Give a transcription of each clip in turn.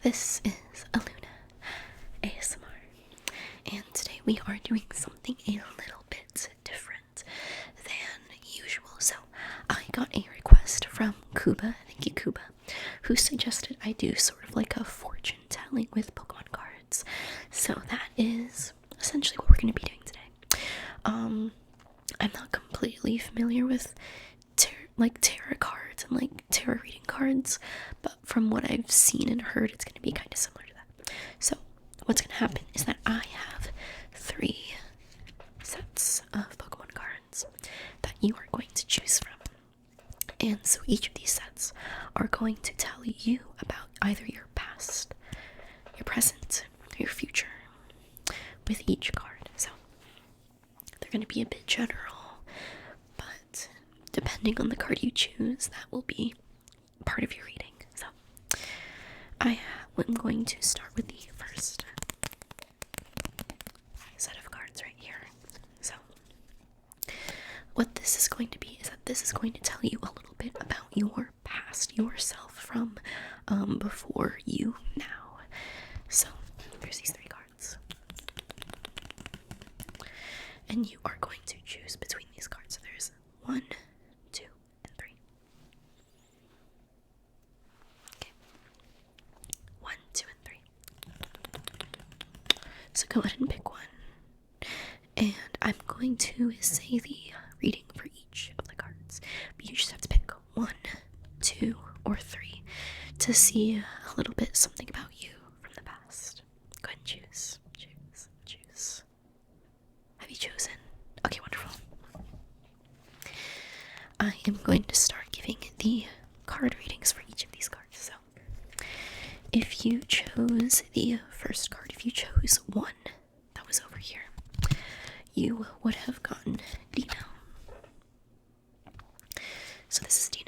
This is Aluna ASMR, and today we are doing something a little bit different than usual. So, I got a request from Kuba, thank you Kuba, who suggested I do sort of like a fortune telling with Pokemon cards. So that is essentially what we're going to be doing today. I'm not completely familiar with tarot cards and like tarot reading cards, but from what I've seen and heard, it's going to be kind of similar to that. So what's going to happen is that I have 3 sets of Pokemon cards that you are going to choose from, and so each of these sets are going to tell you about either your past, your present, or your future with each card. So they're going to be a bit general, but depending on the card you choose, that will be part of your reading. So I am going to start with the first set of cards right here. So what this is going to be is that this is going to tell you a little bit about your past, yourself from before you now. So there's these 3 cards, and you are going to choose between these cards. So there's 1, 2, and 3. Okay. 1, 2, and 3. So go ahead and pick one. And I'm going to say the reading for each of the cards. But you just have to pick 1, 2, or 3 to see a little bit something about you from the past. Go ahead and choose. Choose. Have you chosen? Okay, wonderful. I am going to start giving the card readings for each of these cards. So, if you chose the first card, if you chose 1, that was over here, you would have gotten Dino. So this is Dino.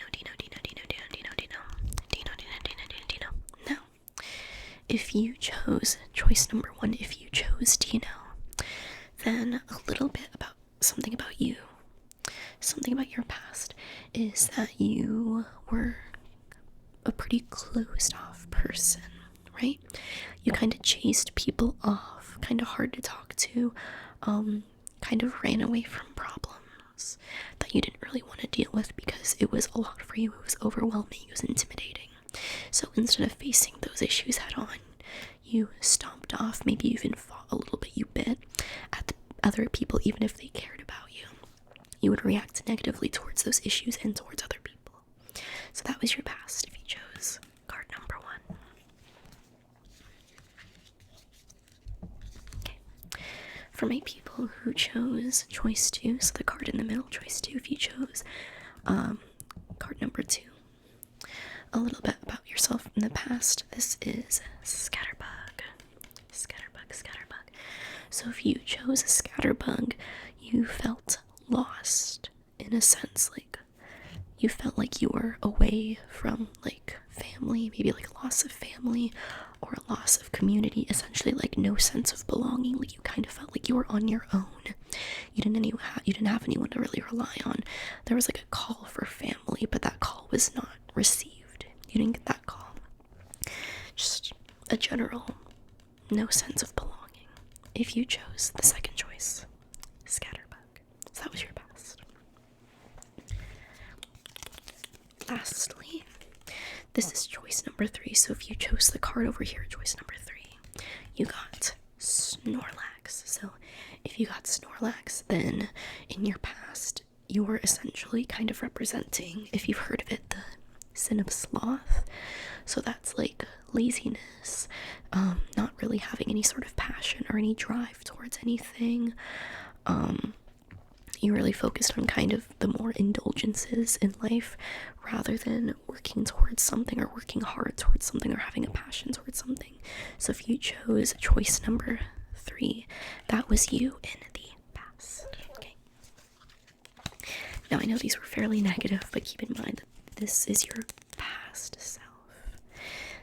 Now, if you chose choice number 1, if you chose Dino, then a little bit about something about you, something about your past, is that you were a pretty closed off person, right? You kind of chased people off, kind of hard to talk to, kind of ran away from problems that you didn't really want to deal with because it was a lot for you, it was overwhelming, it was intimidating. So instead of facing those issues head on, you stomped off, maybe even fought a little bit, you bit at other people even if they cared about you. You would react negatively towards those issues and towards other people. So that was your past if you chose card number 1. Okay. For my people who chose choice 2, so the card in the middle, choice 2, if you chose card number 2, a little bit about yourself in the past, this is Scatterbug. So if you chose a Scatterbug, you felt lost in a sense, like you felt like you were away from like family, maybe like loss of family or a loss of community, essentially like no sense of belonging. Like you kind of felt like you were on your own. You didn't have anyone to really rely on. There was like a call for family, but that call was not received. You didn't get that call. Just a general no sense of belonging. If you chose the second choice, Scatterbug, so that was your past. Lastly, this is choice number 3. So if you chose the card over here, choice number 3, you got Snorlax. So if you got Snorlax, then in your past, you were essentially kind of representing, if you've heard of it, the sin of sloth. So that's like laziness, not really having any sort of passion or any drive towards anything. You really focused on kind of the more indulgences in life rather than working towards something or working hard towards something or having a passion towards something. So if you chose choice number 3, that was you in the past. Okay. Now I know these were fairly negative, but keep in mind that this is your past self.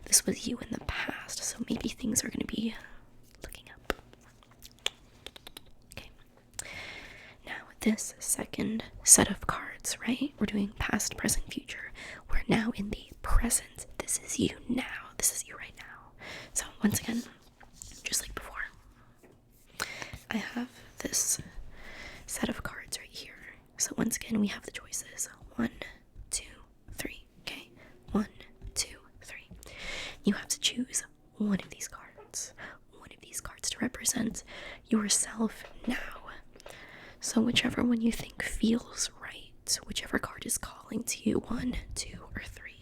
This was you in the past, so maybe things are going to be looking up. Okay. Now, this second set of cards, right? We're doing past, present, future. We're now in the present. This is you now. This is you right now. So once again, just like before, I have this set of cards right here. So once again, we have the choices. 1, 2, 3. Okay, 1, 2, 3. You have to choose one of these cards. One of these cards to represent yourself now. So whichever one you think feels right, whichever card is calling to you, 1, 2, or 3,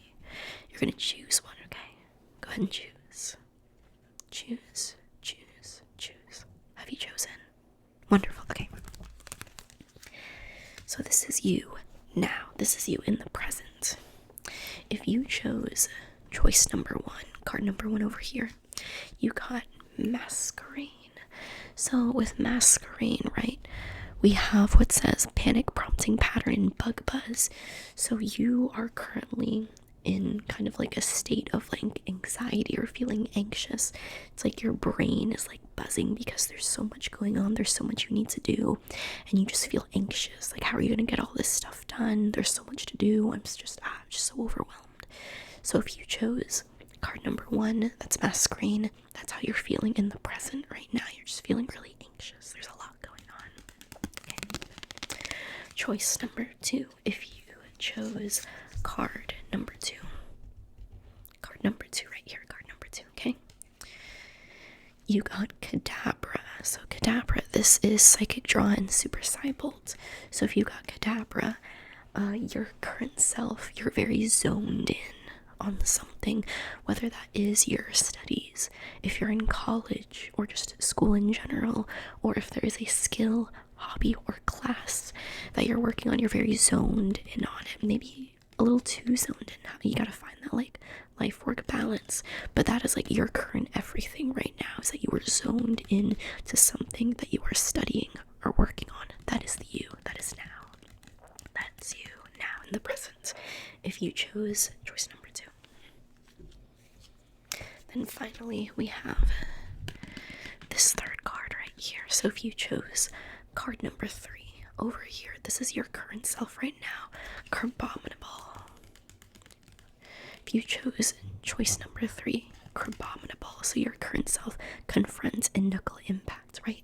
you're gonna choose one, okay? Go ahead and choose. Choose, choose, choose. Have you chosen? Wonderful, okay. So this is you now. This is you in the present. If you chose choice number 1, card number 1 over here, you got Masquerain. So with Masquerain, right, we have what says panic prompting pattern and bug buzz. So you are currently in kind of like a state of like anxiety or feeling anxious. It's like your brain is like buzzing because there's so much going on, there's so much you need to do, and you just feel anxious. Like, how are you gonna get all this stuff done? There's so much to do. I'm just so overwhelmed. So if you chose card number 1, that's Masquerain, that's how you're feeling in the present right now. You're just feeling really anxious. There's a lot going on. Okay. Choice number 2, if you chose card number 2. Card number 2 right here, card number 2, okay? You got Kadabra. So Kadabra, this is Psychic Draw and Super Cybolt. So if you got Kadabra, your current self, you're very zoned in on something, whether that is your studies, if you're in college, or just school in general, or if there is a skill, hobby, or class that you're working on, you're very zoned in on it. Maybe a little too zoned in. You gotta find that like life work balance, but that is like your current everything right now, is that you are zoned in to something that you are studying or working on. That is the you. That is now. That's you now in the present. If you chose choice number 2. Then finally we have this third card right here. So if you chose card number 3 over here, this is your current self right now, Crabominable. If you chose choice number 3, Crabominable, so your current self confronts and knuckle impact, right?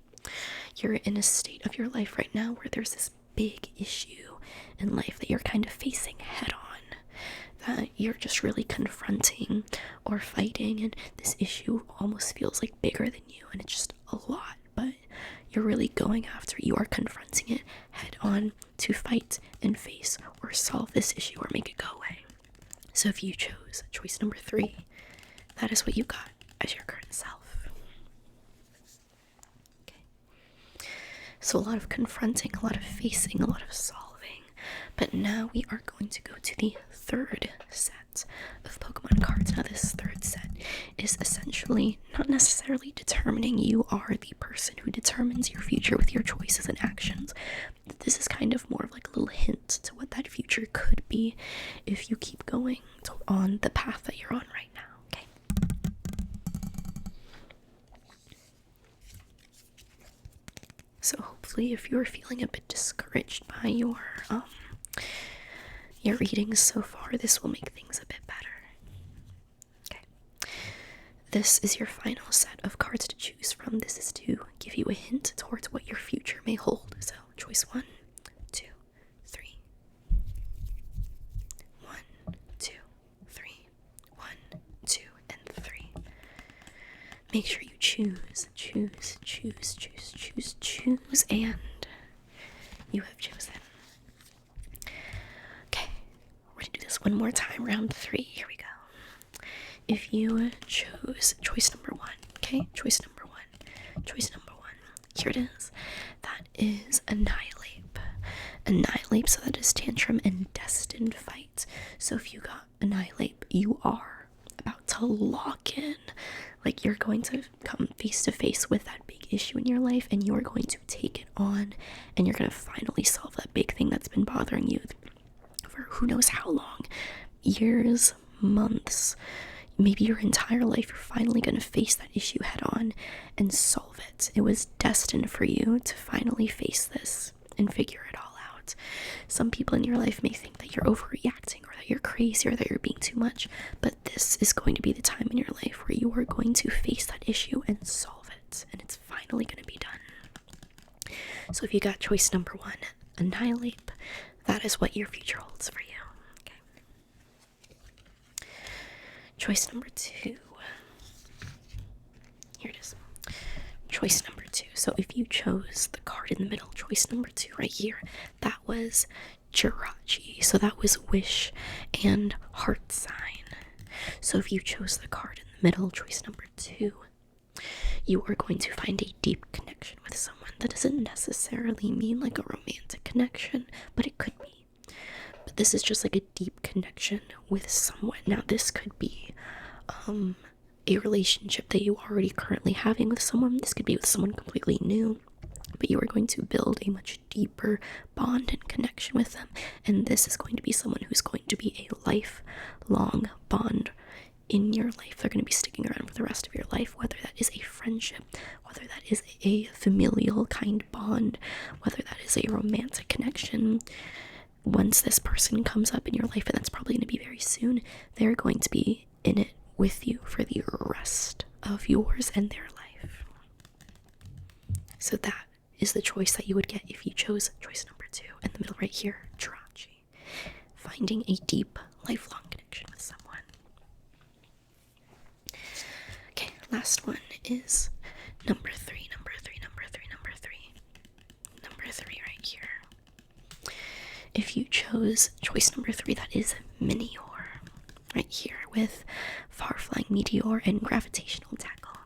You're in a state of your life right now where there's this big issue in life that you're kind of facing head on, that you're just really confronting or fighting, and this issue almost feels like bigger than you, and it's just a lot, but you're really going after it. You are confronting it head on to fight and face or solve this issue or make it go away. So if you chose choice number 3, that is what you got as your current self. Okay. So a lot of confronting, a lot of facing, a lot of solving. But now we are going to go to the third set of Pokemon cards. Now this third set is essentially not necessarily determining. You are the person who determines your future with your choices and actions. This is kind of more of like a little hint to what that future could be if you keep going on the path that you're on right now, okay? So hopefully if you're feeling a bit discouraged by your readings so far, this will make things a bit better. Okay. This is your final set of cards to choose from. This is to give you a hint towards what your future may hold. So choice 1, 2, 3. 1, 2, 3. 1, 2, and 3. Make sure you choose, and you have chosen. Okay, we're gonna do this one more time. Round 3, here we go. If you chose choice number 1, okay, choice number 1, here it is. That is Annihilate, so that is Tantrum and Destined Fight. So if you got Annihilate, you are about to lock in. Like, you're going to come face to face with that big issue in your life, and you are going to take it on, and you're going to finally solve that big thing that's been bothering you for who knows how long. Years, months, maybe your entire life. You're finally going to face that issue head on and solve it. It was destined for you to finally face this and figure it all out. that. Some people in your life may think that you're overreacting or that you're crazy or that you're being too much, but this is going to be the time in your life where you are going to face that issue and solve it, and it's finally going to be done. So if you got choice number 1, annihilate, that is what your future holds for you. Okay. Choice number 2. Here it is. Choice number 2. So if you chose the card in the middle, choice number 2 right here, that was Jirachi. So that was wish and heart sign. So if you chose the card in the middle, choice number 2, you are going to find a deep connection with someone. That doesn't necessarily mean like a romantic connection, but it could be. But this is just like a deep connection with someone. Now this could be a relationship that you are already currently having with someone. This could be with someone completely new, but you are going to build a much deeper bond and connection with them, and this is going to be someone who's going to be a lifelong bond in your life. They're going to be sticking around for the rest of your life, whether that is a friendship, whether that is a familial kind bond, whether that is a romantic connection. Once this person comes up in your life, and that's probably going to be very soon, they're going to be in it with you for the rest of yours and their life. So that is the choice that you would get if you chose choice number 2 in the middle right here, Jirachi. Finding a deep, lifelong connection with someone. Okay, last one is number 3 right here. If you chose choice number 3, that is Minior, right here with far-flying meteor and gravitational tackle.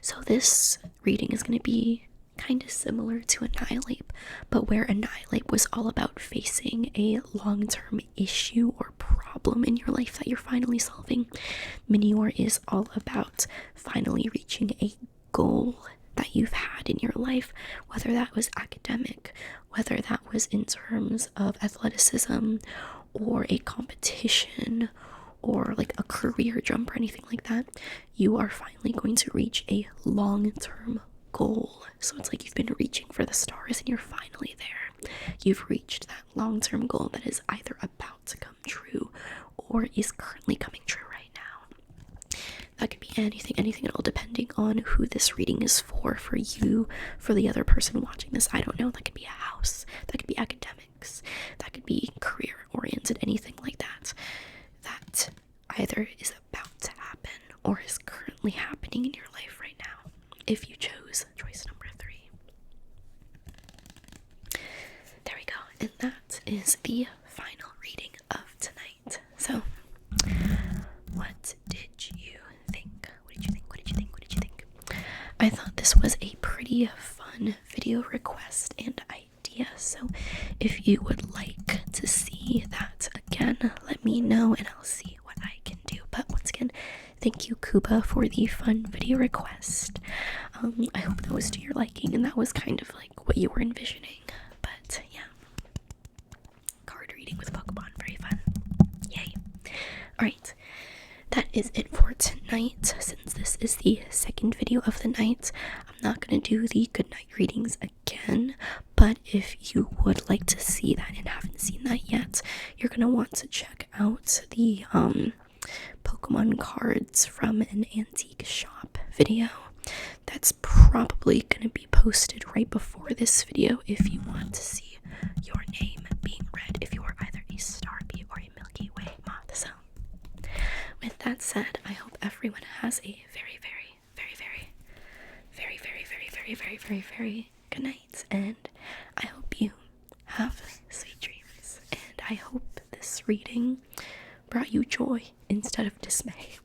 So this reading is going to be kind of similar to Annihilate, but where Annihilate was all about facing a long-term issue or problem in your life that you're finally solving, Minior is all about finally reaching a goal that you've had in your life, whether that was academic, whether that was in terms of athleticism or a competition or like a career jump or anything like that. You are finally going to reach a long-term goal. So it's like you've been reaching for the stars and you're finally there. You've reached that long-term goal that is either about to come true or is currently coming true right now. That could be anything at all, depending on who this reading is for you, for the other person watching this. I don't know. That could be a house. That could be academics. That could be career-oriented, anything like that. That either is about to happen or is currently happening in your life right now, if you chose choice number 3. There we go. And that is the final reading of tonight. So, what did you think? What did you think? What did you think? What did you think? I thought this was a pretty fun video request and idea. So, if you would like to see that again, let me know and I'll see what I can do. But once again, thank you, Kuba, for the fun video request. I hope that was to your liking and that was kind of like what you were envisioning. But yeah, card reading with Pokemon, very fun. Yay. Alright, that is it for tonight. Since this is the second video of the night, I'm not going to do the goodnight readings again, but if you would like to see that and haven't seen that yet, you're going to want to check out the Pokemon cards from an antique shop video. That's probably going to be posted right before this video if you want to see your name being read, if you are either a Starmie or a Milky Way moth. So, with that said, I hope everyone has a very, very, very, very, very, very, very, very, very, very, very good night, and I hope you have sweet dreams, and I hope this reading brought you joy instead of dismay.